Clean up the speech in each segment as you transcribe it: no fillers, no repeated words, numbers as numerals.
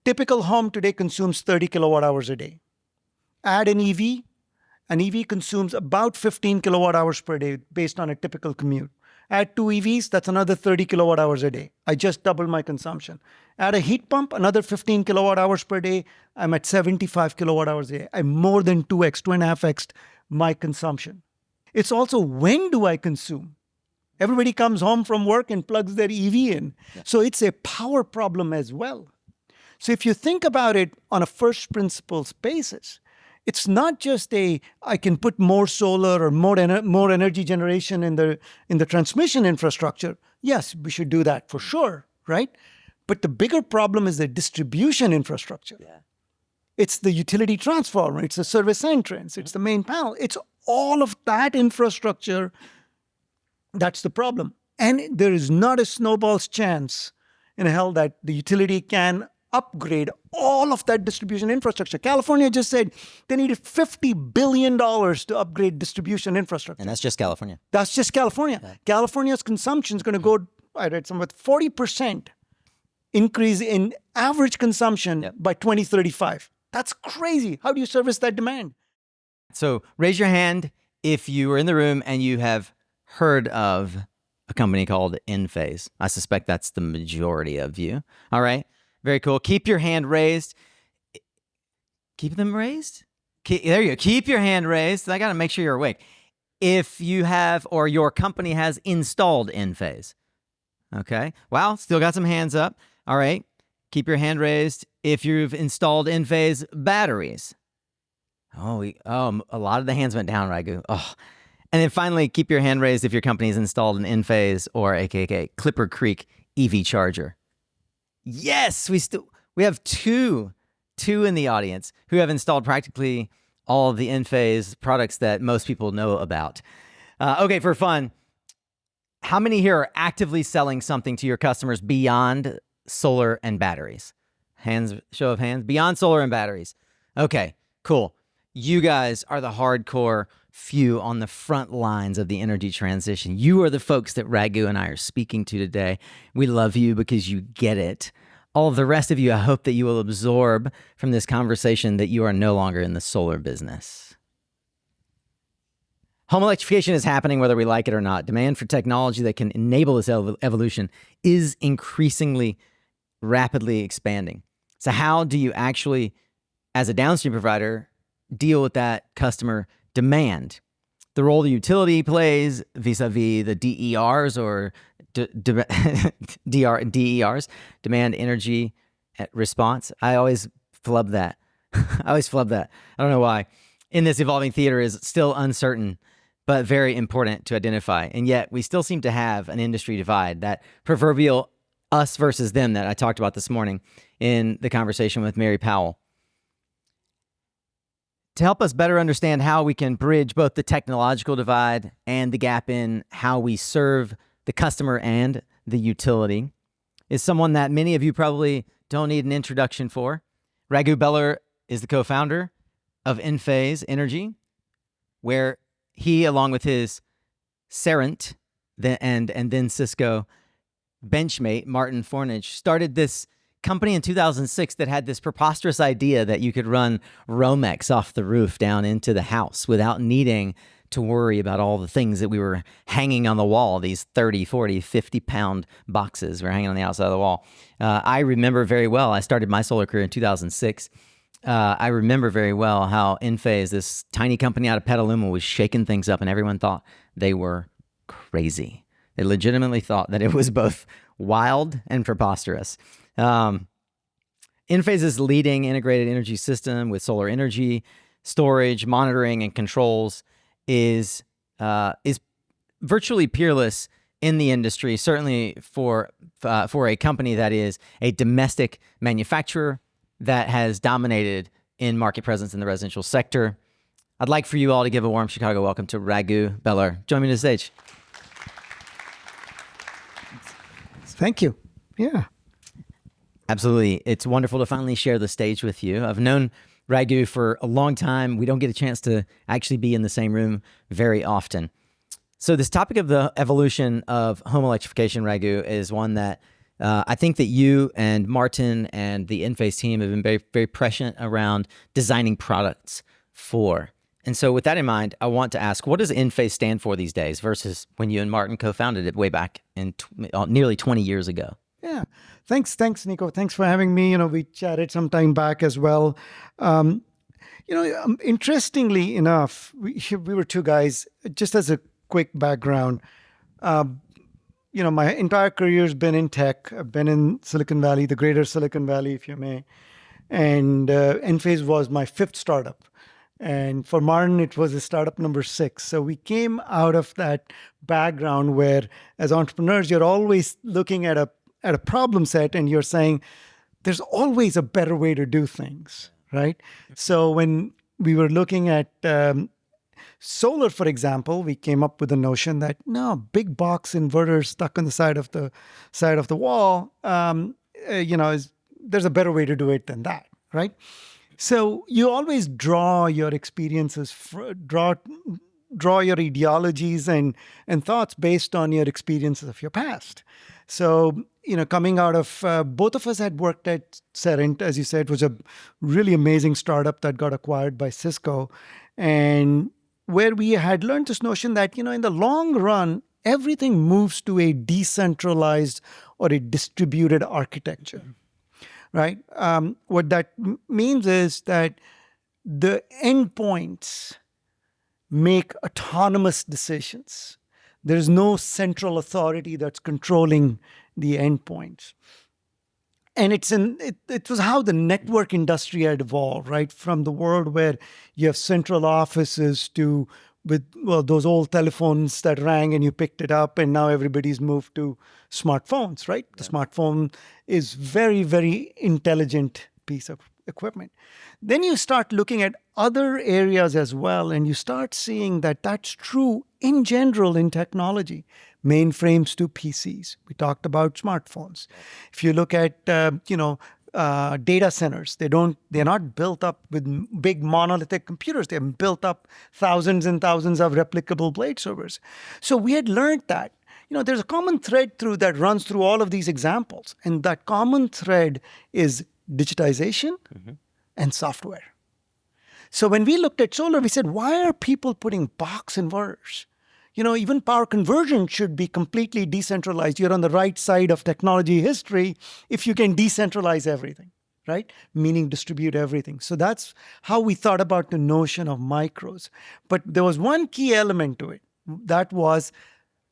Typical home today consumes 30 kilowatt hours a day. Add an EV consumes about 15 kilowatt hours per day based on a typical commute. Add two EVs, that's another 30 kilowatt hours a day. I just doubled my consumption. Add a heat pump, another 15 kilowatt hours per day. I'm at 75 kilowatt hours a day. I'm more than 2x, 2.5x my consumption. It's also when do I consume? Everybody comes home from work and plugs their EV in. Yeah. So it's a power problem as well. So if you think about it on a first principles basis, it's not just I can put more solar or more energy generation in the transmission infrastructure. Yes, we should do that for sure, right? But the bigger problem is the distribution infrastructure. Yeah. It's the utility transformer, it's the service entrance, it's the main panel. It's all of that infrastructure that's the problem. And there is not a snowball's chance in hell that the utility can upgrade all of that distribution infrastructure. California just said they needed $50 billion to upgrade distribution infrastructure. And that's just California. That's just California. Yeah. California's consumption is going to go, I read somewhere, 40% increase in average consumption by 2035. That's crazy. How do you service that demand? So raise your hand if you were in the room and you have heard of a company called Enphase. I suspect that's the majority of you. All right. Very cool. Keep your hand raised. Keep them raised? There you go. Keep your hand raised. I got to make sure you're awake. If you have or your company has installed Enphase. Okay. Well, still got some hands up. All right. Keep your hand raised if you've installed Enphase batteries. Oh, a lot of the hands went down, Raghu. Oh. And then finally, keep your hand raised if your company's installed an Enphase or aka Clipper Creek EV charger. Yes, we have two in the audience who have installed practically all of the Enphase products that most people know about. Okay, for fun, how many here are actively selling something to your customers beyond solar and batteries? Hands, show of hands, beyond solar and batteries. Okay, cool. You guys are the hardcore few on the front lines of the energy transition. You are the folks that Raghu and I are speaking to today. We love you because you get it. All of the rest of you, I hope that you will absorb from this conversation that you are no longer in the solar business. Home electrification is happening whether we like it or not. Demand for technology that can enable this evolution is increasingly rapidly expanding. So how do you actually, as a downstream provider, deal with that customer demand? The role the utility plays vis-a-vis the DERs or DERs, demand energy response. I always flub that. I don't know why. In this evolving theater is still uncertain, but very important to identify. And yet we still seem to have an industry divide, that proverbial us versus them that I talked about this morning in the conversation with Mary Powell. To help us better understand how we can bridge both the technological divide and the gap in how we serve the customer and the utility is someone that many of you probably don't need an introduction for. Raghu Belur is the co-founder of Enphase Energy, where he, along with his Serent and then Cisco benchmate, Martin Fornage, started this company in 2006 that had this preposterous idea that you could run Romex off the roof down into the house without needing to worry about all the things that we were hanging on the wall, these 30, 40, 50-pound boxes were hanging on the outside of the wall. I remember very well, I started my solar career in 2006. I remember very well how Enphase, this tiny company out of Petaluma, was shaking things up, and everyone thought they were crazy. They legitimately thought that it was both wild and preposterous. Enphase's leading integrated energy system with solar energy, storage, monitoring, and controls is virtually peerless in the industry, certainly for a company that is a domestic manufacturer that has dominated in market presence in the residential sector. I'd like for you all to give a warm Chicago welcome to Raghu Belur. Join me to the stage. Thank you. Yeah. Absolutely. It's wonderful to finally share the stage with you. I've known Raghu for a long time. We don't get a chance to actually be in the same room very often. So this topic of the evolution of home electrification, Raghu, is one that I think that you and Martin and the Enphase team have been very, very prescient around designing products for. And so with that in mind, I want to ask, what does Enphase stand for these days versus when you and Martin co-founded it way back in nearly 20 years ago? Yeah. Thanks, Nico. Thanks for having me. We chatted some time back as well. Interestingly enough, we were two guys. Just as a quick background, my entire career has been in tech. I've been in Silicon Valley, the greater Silicon Valley, if you may. And Enphase was my fifth startup. And for Martin, it was a startup number 6. So we came out of that background where, as entrepreneurs, you're always looking at a problem set and you're saying, there's always a better way to do things, right? So when we were looking at solar, for example, we came up with the notion that no, big box inverters stuck on the side of the wall, there's a better way to do it than that, right? So you always draw your experiences, draw your ideologies and thoughts based on your experiences of your past. So, coming out of, both of us had worked at Serent, as you said, was a really amazing startup that got acquired by Cisco. And where we had learned this notion that, in the long run, everything moves to a decentralized or a distributed architecture. Right? What that means is that the endpoints make autonomous decisions. There's no central authority that's controlling the endpoints. And it was how the network industry had evolved, right? From the world where you have central offices to those old telephones that rang and you picked it up, and now everybody's moved to smartphones, right? Yeah. The smartphone is very, very intelligent piece of equipment. Then you start looking at other areas as well, and you start seeing that that's true in general in technology. Mainframes to PCs. We talked about smartphones. If you look at, data centers, they're not built up with big monolithic computers. They're built up thousands and thousands of replicable blade servers. So we had learned that, there's a common thread that runs through all of these examples. And that common thread is digitization and software. So when we looked at solar, we said, why are people putting box inverters? Even power conversion should be completely decentralized. You're on the right side of technology history if you can decentralize everything, right? Meaning distribute everything. So that's how we thought about the notion of micros. But there was one key element to it. That was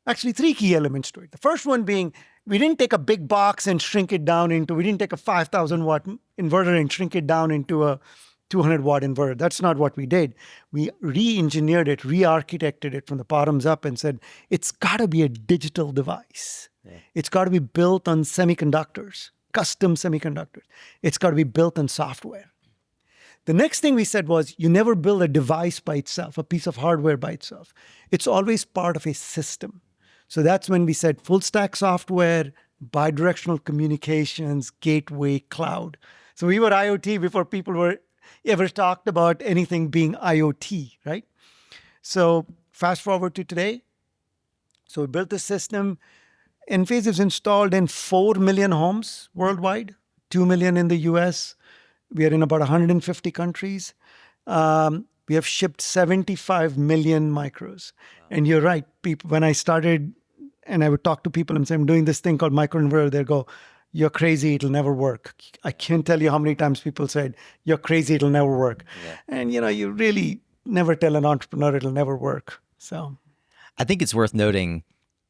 actually 3 key elements to it. The first one being, we didn't take a big box and shrink it down we didn't take a 5,000 watt inverter and shrink it down into a 200 watt inverter. That's not what we did. We re-engineered it, re-architected it from the bottoms up and said, it's got to be a digital device. Yeah. It's got to be built on semiconductors, custom semiconductors. It's got to be built on software. The next thing we said was, you never build a device by itself, a piece of hardware by itself. It's always part of a system. So that's when we said full stack software, bidirectional communications, gateway, cloud. So we were IoT before people were ever talked about anything being IoT, right? So fast forward to today. So we built the system. Enphase is installed in 4 million homes worldwide, 2 million in the US. We are in about 150 countries. We have shipped 75 million micros. Wow. And you're right, people, when I started and I would talk to people and say, I'm doing this thing called microinverter, they'd go, you're crazy, it'll never work. I can't tell you how many times people said, you're crazy, it'll never work. Yeah. And, you really never tell an entrepreneur it'll never work. So I think it's worth noting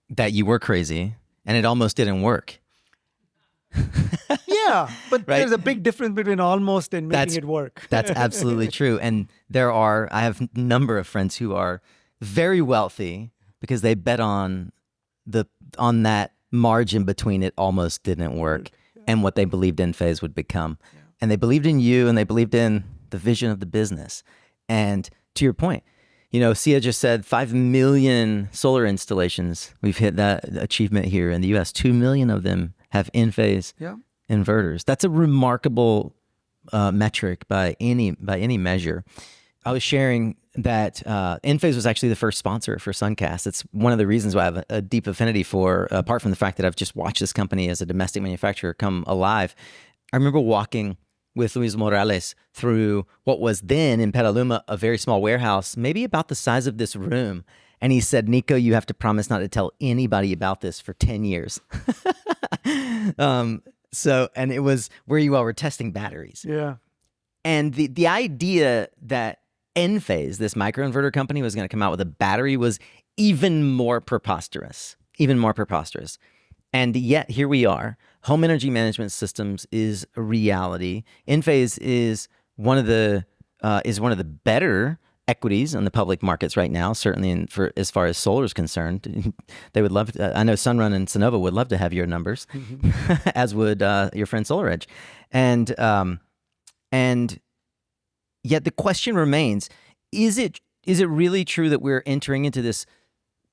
that you were crazy and it almost didn't work. Yeah, but right? There's a big difference between almost and making it work. That's absolutely true. And I have a number of friends who are very wealthy because they bet on that margin between it almost didn't work and what they believed Enphase would become. Yeah. And they believed in you and they believed in the vision of the business. And to your point, Sia just said 5 million solar installations. We've hit that achievement here in the US. 2 million of them have Enphase inverters. That's a remarkable metric by any measure. I was sharing that Enphase was actually the first sponsor for Suncast. It's one of the reasons why I have a deep affinity for, apart from the fact that I've just watched this company as a domestic manufacturer come alive. I remember walking with Luis Morales through what was then in Petaluma, a very small warehouse, maybe about the size of this room. And he said, Nico, you have to promise not to tell anybody about this for 10 years. And it was where you all were testing batteries. Yeah. And the idea that Enphase, this microinverter company, was going to come out with a battery was even more preposterous. And yet here we are. Home energy management systems is a reality. Enphase is one of the better equities on the public markets right now. Certainly, for as far as solar is concerned, they would love. I know Sunrun and Sonova would love to have your numbers, as would your friend SolarEdge, and yet the question remains: is it really true that we're entering into this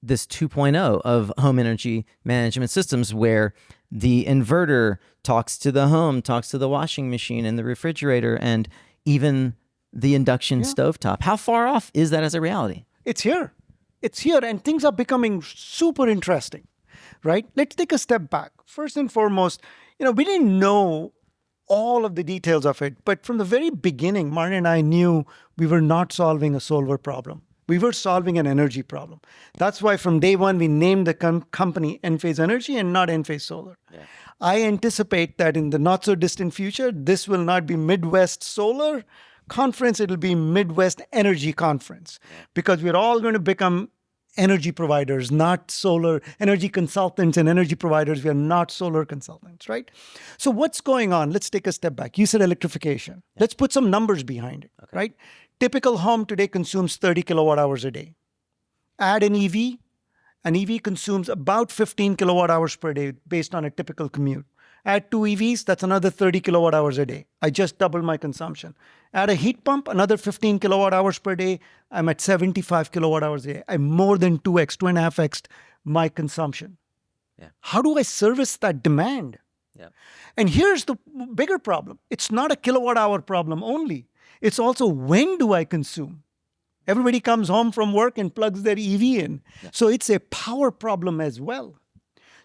2.0 of home energy management systems, where the inverter talks to the home, talks to the washing machine and the refrigerator, and even the induction stovetop? How far off is that as a reality? It's here. It's here, and things are becoming super interesting, right? Let's take a step back. First and foremost, we didn't know all of the details of it, but from the very beginning, Martin and I knew we were not solving a solar problem. We were solving an energy problem. That's why from day one, we named the company Enphase Energy and not Enphase Solar. Yeah. I anticipate that in the not so distant future, this will not be Midwest Solar Conference, it'll be Midwest Energy Conference, because we're all going to become energy providers, not solar energy consultants and energy providers. We are not solar consultants, right? So what's going on? Let's take a step back. You said electrification. Yeah. Let's put some numbers behind it, right? Typical home today consumes 30 kilowatt hours a day. Add an EV consumes about 15 kilowatt hours per day based on a typical commute. Add 2 EVs, that's another 30 kilowatt hours a day. I just doubled my consumption. Add a heat pump, another 15 kilowatt hours per day. I'm at 75 kilowatt hours a day. I'm more than 2.5x my consumption. Yeah. How do I service that demand? Yeah. And here's the bigger problem. It's not a kilowatt hour problem only. It's also, when do I consume? Everybody comes home from work and plugs their EV in. Yeah. So it's a power problem as well.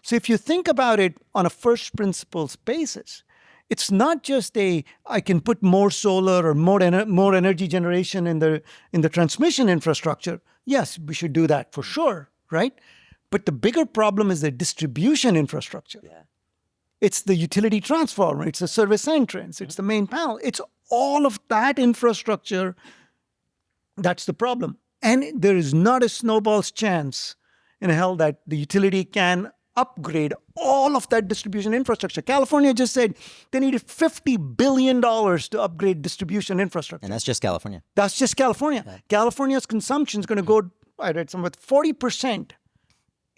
So if you think about it on a first principles basis, it's not just I can put more solar or more energy generation in the transmission infrastructure. Yes, we should do that for sure, right? But the bigger problem is the distribution infrastructure. Yeah. It's the utility transformer, it's the service entrance, it's the main panel. It's all of that infrastructure. That's the problem. And there is not a snowball's chance in hell that the utility can upgrade all of that distribution infrastructure. California just said they needed $50 billion to upgrade distribution infrastructure. And that's just California. That's just California. Yeah. California's consumption is going to go, I read somewhere, 40%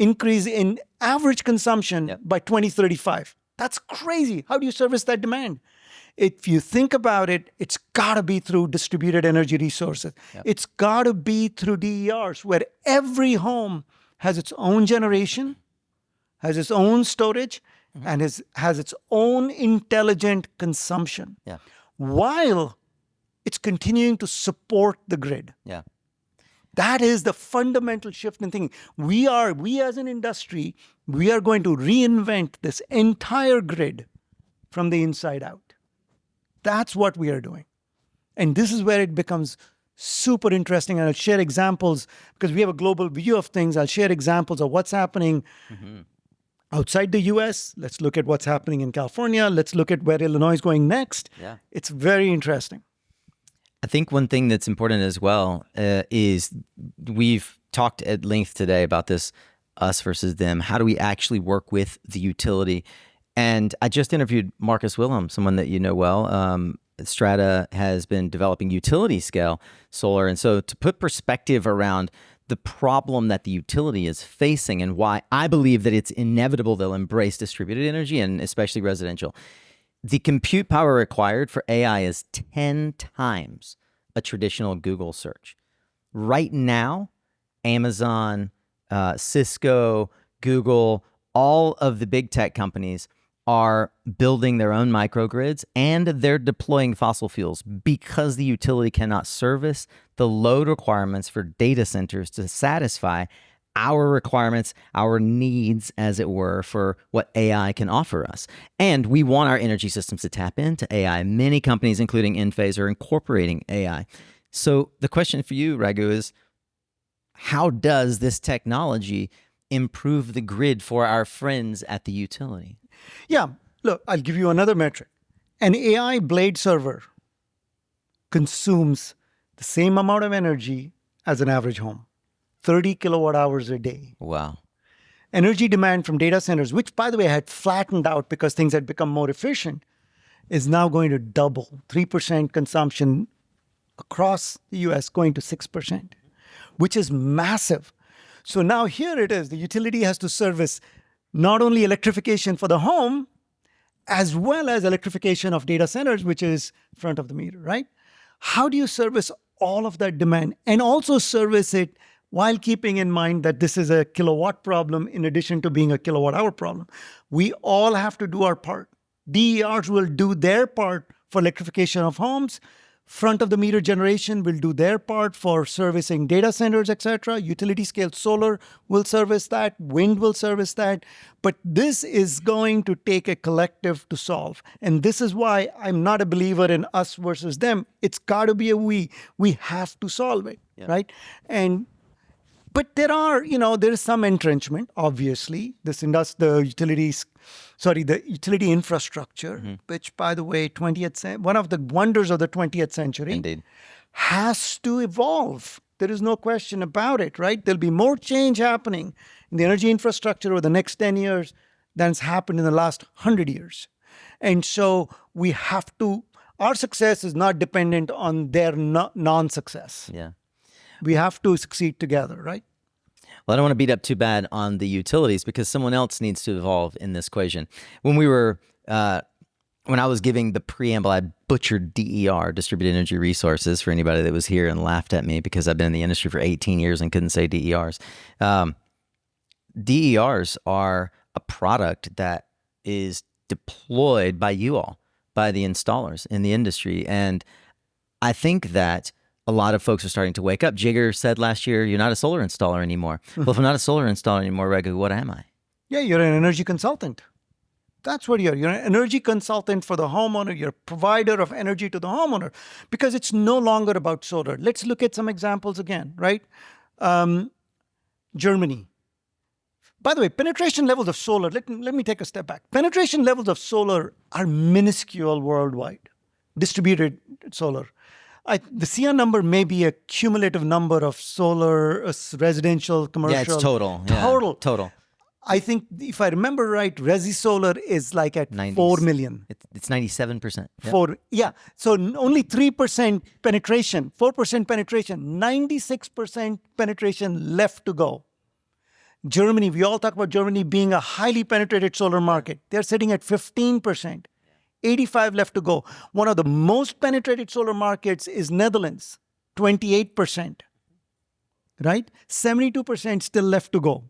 increase in average consumption by 2035. That's crazy. How do you service that demand? If you think about it, it's got to be through distributed energy resources. Yep. It's got to be through DERs, where every home has its own generation, has its own storage, and has its own intelligent consumption, while it's continuing to support the grid. Yeah. That is the fundamental shift in thinking. We as an industry, we are going to reinvent this entire grid from the inside out. That's what we are doing. And this is where it becomes super interesting. And I'll share examples, because we have a global view of things. I'll share examples of what's happening outside the US. Let's look at what's happening in California. Let's look at where Illinois is going next. Yeah. It's very interesting. I think one thing that's important as well is we've talked at length today about this us versus them. How do we actually work with the utility? And I just interviewed Marcus Willem, someone that you know well. Strata has been developing utility scale solar. And so to put perspective around the problem that the utility is facing and why I believe that it's inevitable they'll embrace distributed energy, and especially residential. The compute power required for AI is 10 times a traditional Google search. Right now, Amazon, Cisco, Google, all of the big tech companies are building their own microgrids and they're deploying fossil fuels because the utility cannot service the load requirements for data centers to satisfy our requirements, our needs, as it were, for what AI can offer us. And we want our energy systems to tap into AI. Many companies, including Enphase, are incorporating AI. So the question for you, Raghu, is how does this technology improve the grid for our friends at the utility? Yeah, look, I'll give you another metric. An AI blade server consumes the same amount of energy as an average home, 30 kilowatt hours a day. Wow. Energy demand from data centers, which by the way had flattened out because things had become more efficient, is now going to double. 3% consumption across the US going to 6%, which is massive. So now here it is. The utility has to service not only electrification for the home, as well as electrification of data centers, which is front of the meter, right? How do you service all of that demand and also service it while keeping in mind that this is a kilowatt problem in addition to being a kilowatt hour problem? We all have to do our part. DERs will do their part for electrification of homes. Front of the meter generation will do their part for servicing data centers, etc. Utility scale solar will service that. Wind will service that. But this is going to take a collective to solve. And this is why I'm not a believer in us versus them. It's got to be a we. We have to solve it, right? But there is some entrenchment, obviously. The utility infrastructure, which, by the way, one of the wonders of the 20th century, Indeed, has to evolve. There is no question about it, right? There'll be more change happening in the energy infrastructure over the next 10 years than's happened in the last 100 years. And so we have to, our success is not dependent on their non-success. Yeah. We have to succeed together, right? Well, I don't want to beat up too bad on the utilities because someone else needs to evolve in this equation. When I was giving the preamble, I butchered DER, distributed energy resources, for anybody that was here and laughed at me because I've been in the industry for 18 years and couldn't say DERs. DERs are a product that is deployed by you all, by the installers in the industry. And I think that a lot of folks are starting to wake up. Jigger said last year, you're not a solar installer anymore. Well, if I'm not a solar installer anymore, Raghu, what am I? Yeah, you're an energy consultant. That's what you are. You're an energy consultant for the homeowner. You're a provider of energy to the homeowner because it's no longer about solar. Let's look at some examples again, right? Germany. By the way, penetration levels of solar, let me take a step back. Penetration levels of solar are minuscule worldwide, distributed solar. The CR number may be a cumulative number of solar, residential, commercial. Yeah, it's total. Total. I think if I remember right, resi solar is like at 90s. 4 million. It's 97%. So only 3% penetration, 4% penetration, 96% penetration left to go. Germany, we all talk about Germany being a highly penetrated solar market. They're sitting at 15%. 85 left to go. One of the most penetrated solar markets is Netherlands, 28%, right? 72% still left to go,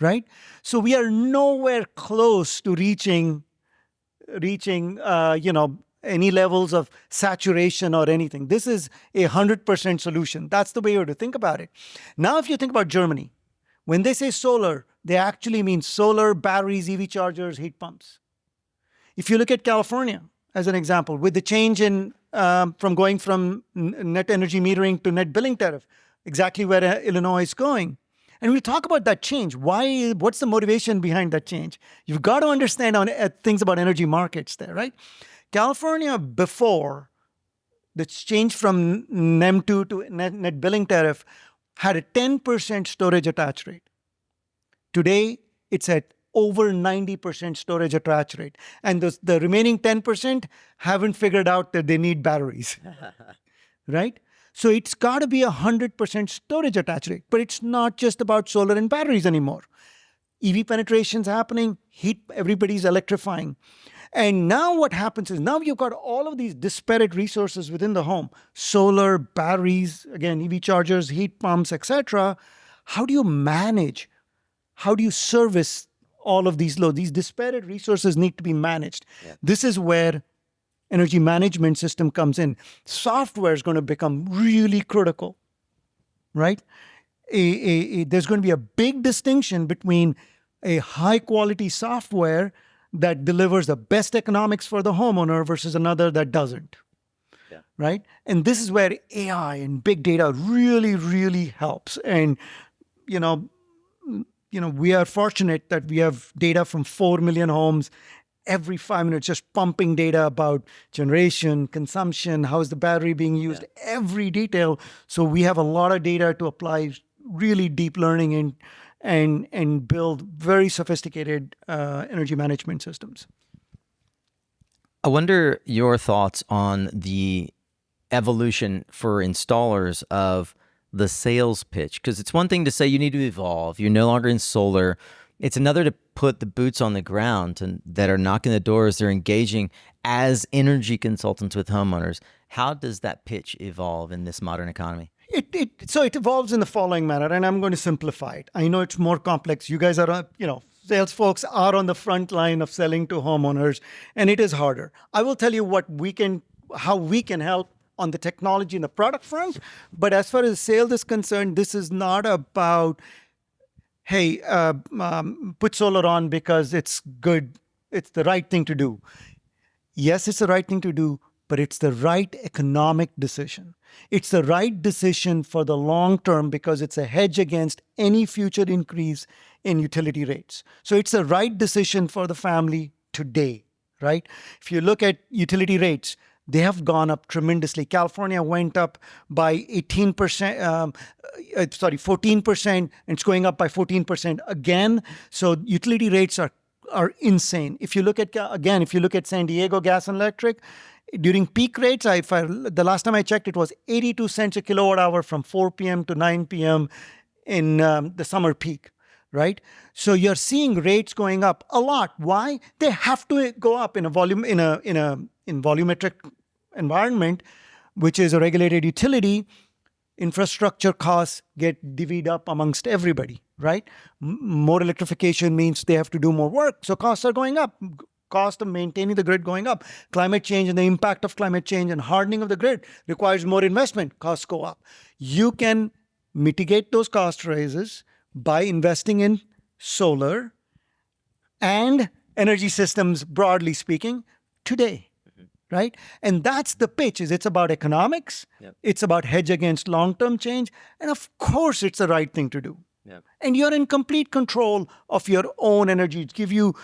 right? So we are nowhere close to reaching, any levels of saturation or anything. This is a 100% solution. That's the way you have to think about it. Now, if you think about Germany, when they say solar, they actually mean solar, batteries, EV chargers, heat pumps. If you look at California, as an example, with the change in from going from net energy metering to net billing tariff, exactly where Illinois is going. And we talk about that change. What's the motivation behind that change? You've got to understand things about energy markets there, right? California, before the change from NEM2 to net billing tariff, had a 10% storage attach rate. Today, it's at over 90% storage attach rate. And the remaining 10% haven't figured out that they need batteries, right? So it's got to be 100% storage attach rate. But it's not just about solar and batteries anymore. EV penetration's happening, everybody's electrifying. And now what happens is now you've got all of these disparate resources within the home, solar, batteries, again, EV chargers, heat pumps, etc. How do you manage? How do you service all of these loads. These disparate resources need to be managed. This is where energy management system comes in. Software is going to become really critical, right? There's going to be a big distinction between a high quality software that delivers the best economics for the homeowner versus another that doesn't. Right? And this is where AI and big data really, really helps. And, you know, we are fortunate that we have data from 4 million homes every 5 minutes, just pumping data about generation, consumption, how is the battery being used, every detail. So we have a lot of data to apply really deep learning and build very sophisticated energy management systems. I wonder your thoughts on the evolution for installers of the sales pitch, because it's one thing to say you need to evolve. You're no longer in solar. It's another to put the boots on the ground and that are knocking the doors. They're engaging as energy consultants with homeowners. How does that pitch evolve in this modern economy? So it evolves in the following manner, and I'm going to simplify it. I know it's more complex. You guys are, sales folks are on the front line of selling to homeowners, and it is harder. I will tell you how we can help on the technology and the product front. But as far as sales is concerned, this is not about, hey, put solar on because it's good. It's the right thing to do. Yes, it's the right thing to do, but it's the right economic decision. It's the right decision for the long term because it's a hedge against any future increase in utility rates. So it's the right decision for the family today, right? If you look at utility rates, they have gone up tremendously. California went up by 14%, and it's going up by 14% again. So utility rates are insane. If you look at San Diego Gas and Electric, during peak rates, the last time I checked, it was 82 cents a kilowatt hour from 4 p.m. to 9 p.m. in the summer peak, right? So you're seeing rates going up a lot. Why? They have to go up in a volumetric environment, which is a regulated utility. Infrastructure costs get divvied up amongst everybody, right? More electrification means they have to do more work, so costs are going up. Cost of maintaining the grid going up. Climate change and the impact of climate change and hardening of the grid requires more investment. Costs go up. You can mitigate those cost raises by investing in solar and energy systems, broadly speaking, today. Right? And that's the pitch. It's about economics. It's about hedge against long-term change. And of course, it's the right thing to do. And you're in complete control of your own energy. It gives you,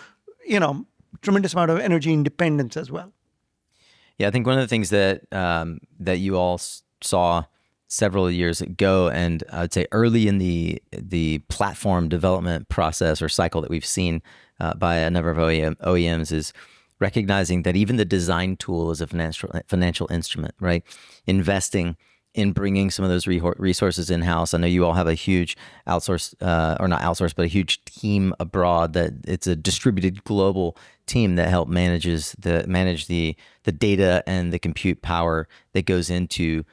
tremendous amount of energy independence as well. Yeah, I think one of the things that that you all saw several years ago, and I would say early in the platform development process or cycle that we've seen by a number of OEMs is recognizing that even the design tool is a financial instrument, right? Investing in bringing some of those resources in-house. I know you all have a huge or not outsource, but a huge team abroad that it's a distributed global team that help manage the data and the compute power that goes into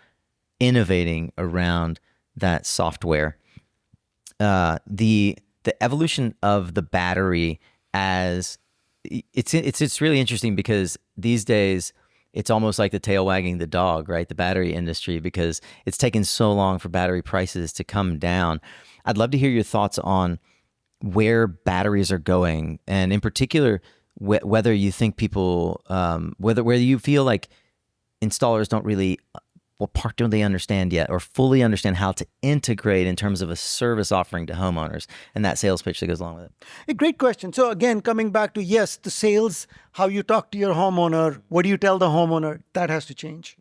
innovating around that software. The evolution of the battery as it's really interesting because these days it's almost like the tail wagging the dog, right? The battery industry, because it's taken so long for battery prices to come down. I'd love to hear your thoughts on where batteries are going, and in particular, whether you think people, whether you feel like installers don't really, what part don't they understand yet or fully understand how to integrate in terms of a service offering to homeowners and that sales pitch that goes along with it? A great question. So again, coming back to, yes, the sales, how you talk to your homeowner, what do you tell the homeowner, that has to change.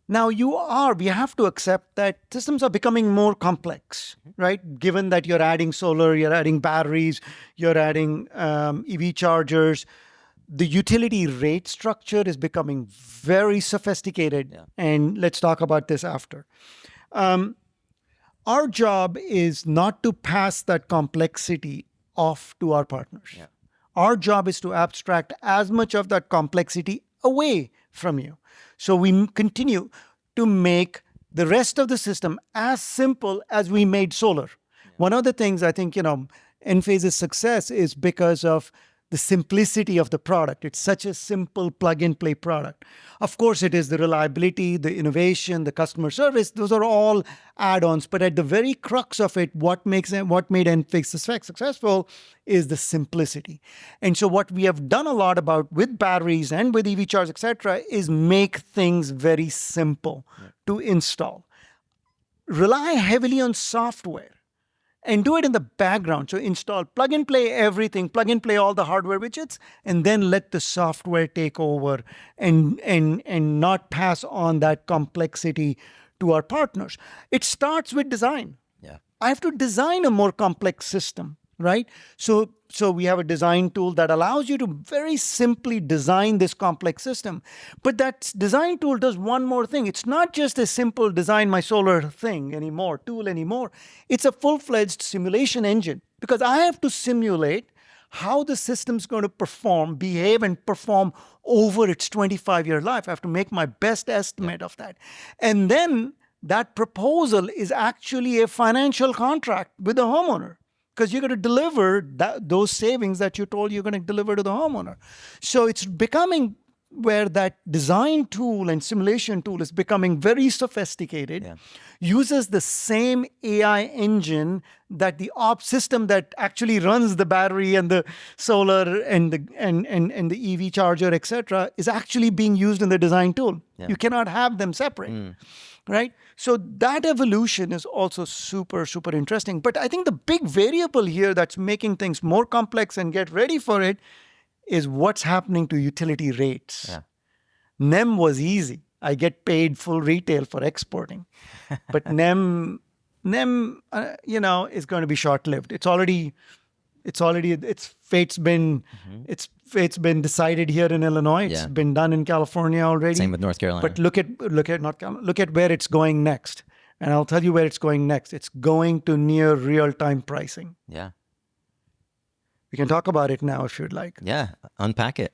Now we have to accept that systems are becoming more complex, right? Given that you're adding solar, you're adding batteries, you're adding EV chargers. The utility rate structure is becoming very sophisticated, and let's talk about this after. Our job is not to pass that complexity off to our partners. Our job is to abstract as much of that complexity away from you. So we continue to make the rest of the system as simple as we made solar. One of the things I think, Enphase's success is because of the simplicity of the product. It's such a simple plug-and-play product. Of course, it is the reliability, the innovation, the customer service. Those are all add-ons. But at the very crux of it, what made Enphase successful is the simplicity. And so what we have done a lot about with batteries and with EV charge, etc., is make things very simple to install. Rely heavily on software and do it in the background. So install, plug and play everything, plug and play all the hardware widgets, and then let the software take over and not pass on that complexity to our partners. It starts with design. Yeah. I have to design a more complex system, right? So we have a design tool that allows you to very simply design this complex system. But that design tool does one more thing. It's not just a simple design my solar tool anymore. It's a full-fledged simulation engine, because I have to simulate how the system's going to behave and perform over its 25-year life. I have to make my best estimate of that. And then that proposal is actually a financial contract with the homeowner, because you're going to deliver those savings that you told you're going to deliver to the homeowner. So it's becoming where that design tool and simulation tool is becoming very sophisticated, uses the same AI engine that the op system that actually runs the battery and the solar and the EV charger, etc., is actually being used in the design tool. You cannot have them separate. Right? So that evolution is also super, super interesting. But I think the big variable here that's making things more complex and get ready for it is what's happening to utility rates. NEM was easy. I get paid full retail for exporting. But NEM, is going to be short-lived. Its fate's been decided here in Illinois. It's been done in California already. Same with North Carolina. But look at where it's going next. And I'll tell you where it's going next. It's going to near real-time pricing. Yeah. We can talk about it now if you'd like. Yeah. Unpack it.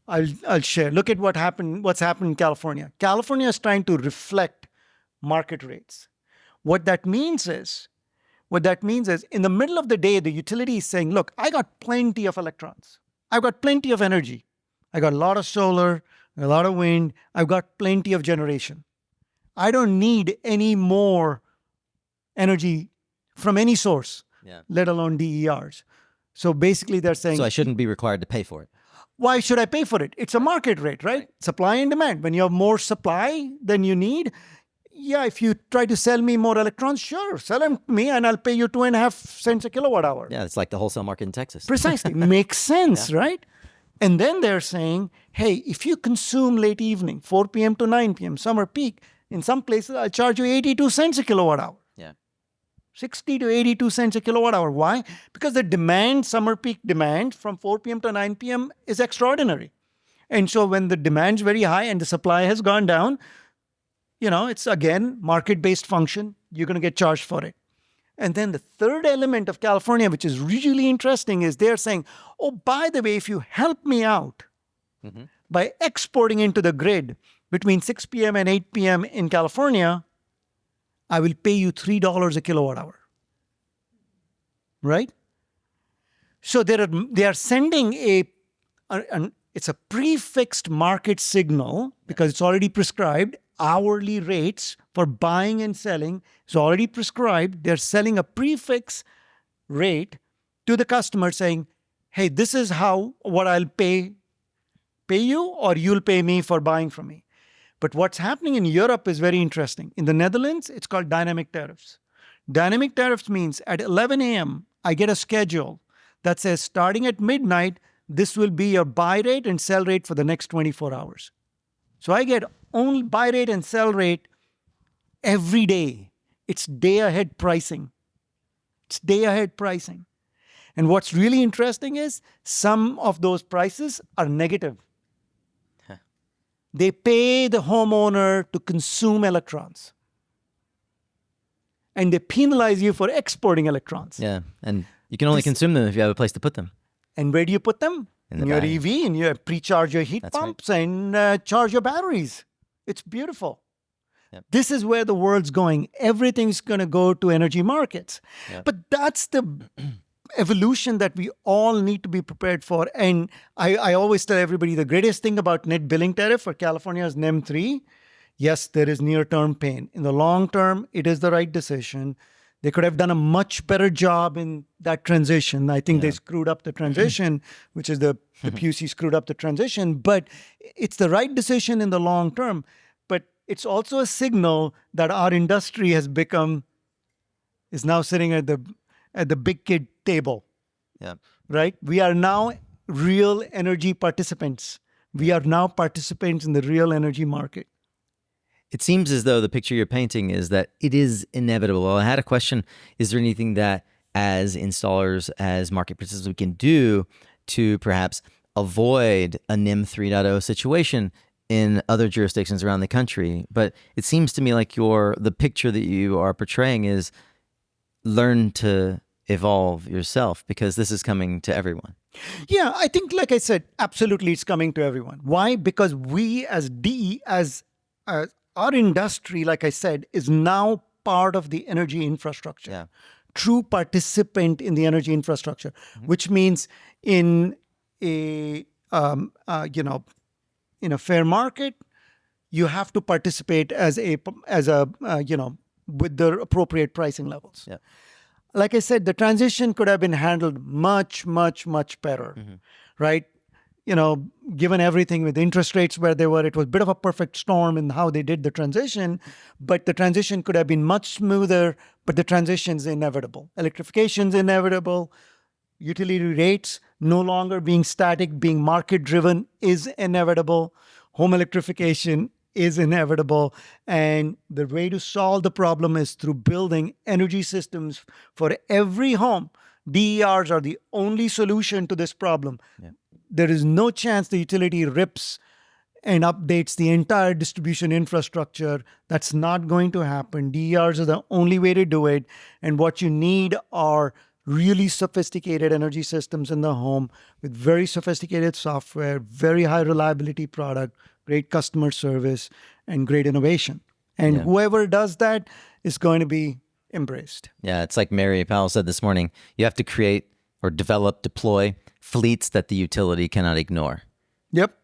I'll share. Look at what's happened in California. California is trying to reflect market rates. What that means is in the middle of the day, the utility is saying, look, I got plenty of electrons. I've got plenty of energy. I got a lot of solar, a lot of wind. I've got plenty of generation. I don't need any more energy from any source, let alone DERs. So basically they're saying... So I shouldn't be required to pay for it. Why should I pay for it? It's a market rate, right? Supply and demand. When you have more supply than you need, if you try to sell me more electrons, sure, sell them to me and I'll pay you 2.5 cents a kilowatt hour. Yeah, it's like the wholesale market in Texas. Precisely. Makes sense, right? And then they're saying, hey, if you consume late evening, 4 p.m. to 9 p.m., summer peak, in some places I'll charge you 82 cents a kilowatt hour. 60 to 82 cents a kilowatt hour. Why? Because the summer peak demand from 4 p.m. to 9 p.m. is extraordinary. And so when the demand's very high and the supply has gone down, it's again, market-based function. You're going to get charged for it. And then the third element of California, which is really interesting, is they're saying, oh, by the way, if you help me out by exporting into the grid between 6 p.m. and 8 p.m. in California, I will pay you $3 a kilowatt hour. Right? So they are sending it's a prefixed market signal, because it's already prescribed. Hourly rates for buying and selling is already prescribed. They're selling a prefix rate to the customer saying, hey, this is what I'll pay you, or you'll pay me for buying from me. But what's happening in Europe is very interesting. In the Netherlands, it's called dynamic tariffs. Dynamic tariffs means at 11 a.m., I get a schedule that says starting at midnight, this will be your buy rate and sell rate for the next 24 hours. So I get only buy rate and sell rate every day. It's day ahead pricing. And what's really interesting is some of those prices are negative. They pay the homeowner to consume electrons. And they penalize you for exporting electrons. Yeah, and you can only consume them if you have a place to put them. And where do you put them? In your battery. EV, and you pre-charge your heat pumps and charge your batteries. It's beautiful. Yep. This is where the world's going. Everything's going to go to energy markets. Yep. But that's the evolution that we all need to be prepared for. And I always tell everybody the greatest thing about net billing tariff for California is NEM 3. Yes, there is near-term pain. In the long term, it is the right decision. They could have done a much better job in that transition. I think they screwed up the transition, which is the PUC screwed up the transition, but it's the right decision in the long term. But it's also a signal that our industry is now sitting at the big kid table, Yeah. right? We are now real energy participants. We are now participants in the real energy market. It seems as though the picture you're painting is that it is inevitable. Well, I had a question. Is there anything that as installers, as market participants, we can do to perhaps avoid a NIM 3.0 situation in other jurisdictions around the country? But it seems to me like the picture that you are portraying is learn to evolve yourself, because this is coming to everyone. Yeah, I think, like I said, absolutely it's coming to everyone. Why? Because we as DE, as our industry, like I said, is now part of the energy infrastructure. Yeah. True participant in the energy infrastructure, which means in a in a fair market, you have to participate as a with the appropriate pricing levels. Yeah. Like I said, the transition could have been handled much, much, much better, right? Given everything with interest rates where they were, it was a bit of a perfect storm in how they did the transition, but the transition could have been much smoother, but the transition's inevitable. Electrification's inevitable. Utility rates no longer being static, being market-driven is inevitable. Home electrification is inevitable. And the way to solve the problem is through building energy systems for every home. DERs are the only solution to this problem. Yeah. There is no chance the utility rips and updates the entire distribution infrastructure. That's not going to happen. DERs are the only way to do it. And what you need are really sophisticated energy systems in the home with very sophisticated software, very high reliability product, great customer service, and great innovation. And whoever does that is going to be embraced. Yeah, it's like Mary Powell said this morning, you have to create or develop, deploy fleets that the utility cannot ignore. Yep.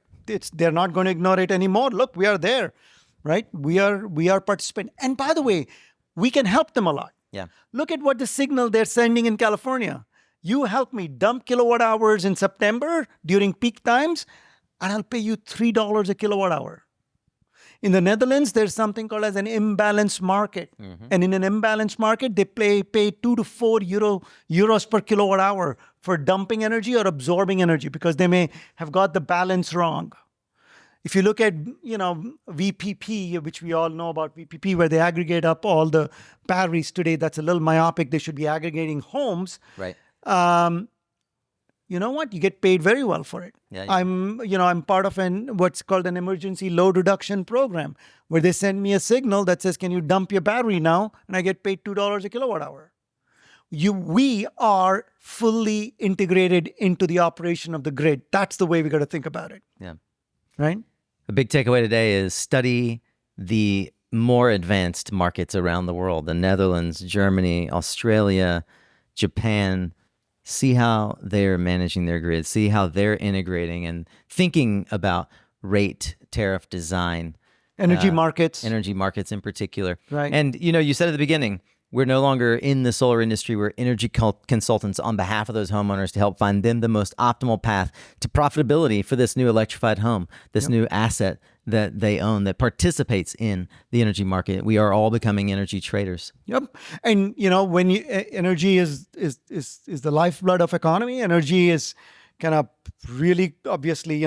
They're not going to ignore it anymore. Look, we are there, right? We are participant. And by the way, we can help them a lot. Yeah. Look at what the signal they're sending in California. You help me dump kilowatt hours in September during peak times, and I'll pay you $3 a kilowatt hour. In the Netherlands, there's something called as an imbalanced market. And in an imbalanced market, they pay 2 to 4 euros per kilowatt hour for dumping energy or absorbing energy because they may have got the balance wrong. If you look at, VPP, which we all know about VPP, where they aggregate up all the batteries today, that's a little myopic. They should be aggregating homes. Right. You know what? You get paid very well for it. Yeah, I'm part of what's called an emergency load reduction program, where they send me a signal that says, "Can you dump your battery now?" And I get paid $2 a kilowatt hour. We are fully integrated into the operation of the grid. That's the way we got to think about it. Yeah. Right? A big takeaway today is study the more advanced markets around the world, the Netherlands, Germany, Australia, Japan. See how they're managing their grid, see how they're integrating and thinking about rate, tariff design. Energy markets. Energy markets in particular. Right. And, you said at the beginning, we're no longer in the solar industry. We're energy consultants on behalf of those homeowners to help find them the most optimal path to profitability for this new electrified home, this new asset that they own that participates in the energy market. We are all becoming energy traders. Yep. And, when energy is the lifeblood of economy, energy is kind of really, obviously,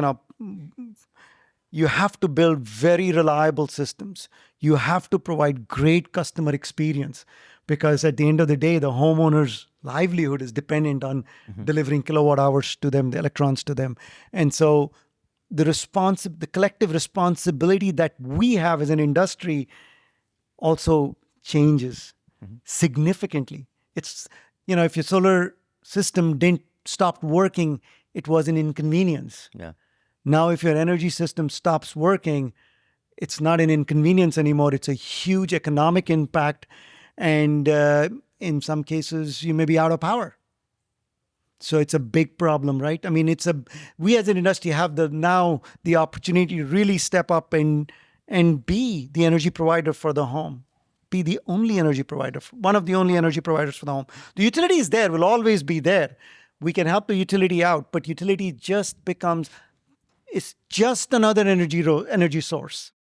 you have to build very reliable systems. You have to provide great customer experience because at the end of the day, the homeowner's livelihood is dependent on delivering kilowatt hours to them, the electrons to them. And so the collective responsibility that we have as an industry also changes significantly. It's, if your solar system didn't stop working, it was an inconvenience. Yeah. Now, if your energy system stops working, it's not an inconvenience anymore. It's a huge economic impact. And in some cases, you may be out of power. So it's a big problem, right? I mean, we as an industry have the opportunity to really step up and be the energy provider for the home, be the only energy provider, one of the only energy providers for the home. The utility is there, will always be there. We can help the utility out, but utility just becomes, it's just another energy source.